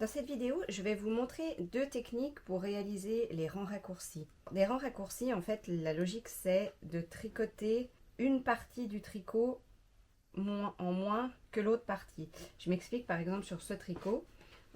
Dans cette vidéo, je vais vous montrer deux techniques pour réaliser les rangs raccourcis. Les rangs raccourcis, en fait, la logique c'est de tricoter une partie du tricot en moins que l'autre partie. Je m'explique, par exemple sur ce tricot,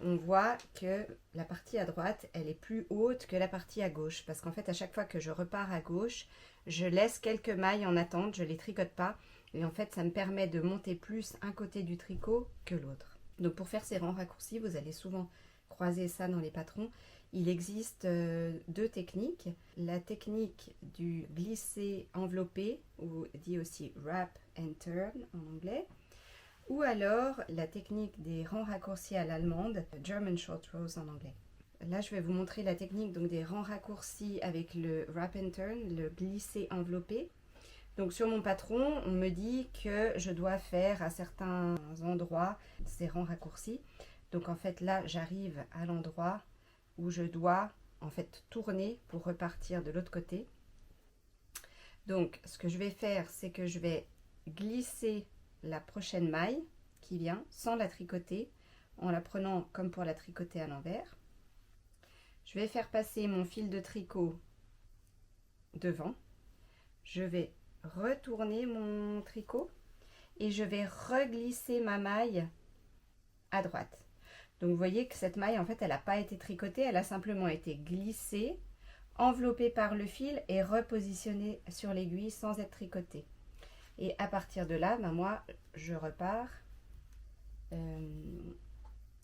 on voit que la partie à droite, elle est plus haute que la partie à gauche. Parce qu'en fait, à chaque fois que je repars à gauche, je laisse quelques mailles en attente, je ne les tricote pas. Et en fait, ça me permet de monter plus un côté du tricot que l'autre. Donc pour faire ces rangs raccourcis, vous allez souvent croiser ça dans les patrons. Il existe deux techniques. La technique du glisser enveloppé, ou dit aussi wrap and turn en anglais, ou alors la technique des rangs raccourcis à l'allemande, German short rows en anglais. Là, je vais vous montrer la technique donc, des rangs raccourcis avec le wrap and turn, le glisser enveloppé. Donc sur mon patron, on me dit que je dois faire à certains endroits ces rangs raccourcis. Donc en fait là, j'arrive à l'endroit où je dois en fait tourner pour repartir de l'autre côté. Donc ce que je vais faire, c'est que je vais glisser la prochaine maille qui vient sans la tricoter, en la prenant comme pour la tricoter à l'envers. Je vais faire passer mon fil de tricot devant. Je vais retourner mon tricot et je vais reglisser ma maille à droite. Donc vous voyez que cette maille en fait elle n'a pas été tricotée, elle a simplement été glissée, enveloppée par le fil et repositionnée sur l'aiguille sans être tricotée. Et à partir de là, ben moi je repars,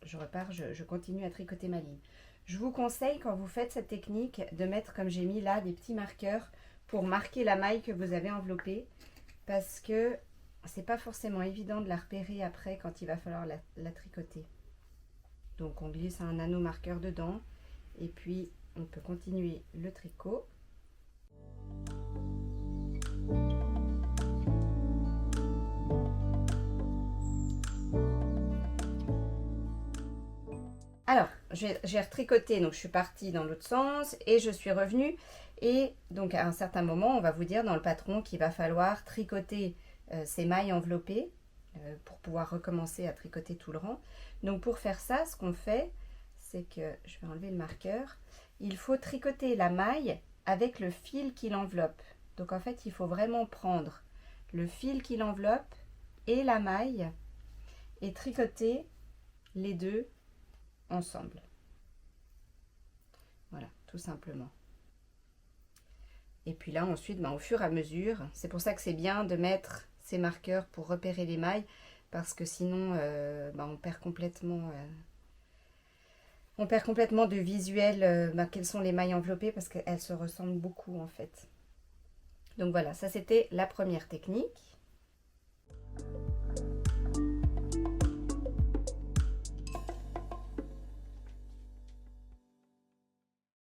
je continue à tricoter ma ligne. Je vous conseille quand vous faites cette technique de mettre, comme j'ai mis là, des petits marqueurs pour marquer la maille que vous avez enveloppée, parce que c'est pas forcément évident de la repérer après quand il va falloir la tricoter. Donc on glisse un anneau marqueur dedans et puis on peut continuer le tricot. Alors, j'ai retricoté, donc je suis partie dans l'autre sens et je suis revenue. Et donc à un certain moment, on va vous dire dans le patron qu'il va falloir tricoter ces mailles enveloppées pour pouvoir recommencer à tricoter tout le rang. Donc pour faire ça, ce qu'on fait, c'est que, je vais enlever le marqueur, il faut tricoter la maille avec le fil qui l'enveloppe. Donc en fait, il faut vraiment prendre le fil qui l'enveloppe et la maille et tricoter les deux ensemble. Voilà, tout simplement. Et puis là, ensuite, au fur et à mesure, c'est pour ça que c'est bien de mettre ces marqueurs pour repérer les mailles, parce que sinon, on perd complètement de visuel quelles sont les mailles enveloppées, parce qu'elles se ressemblent beaucoup en fait. Donc voilà, ça c'était la première technique.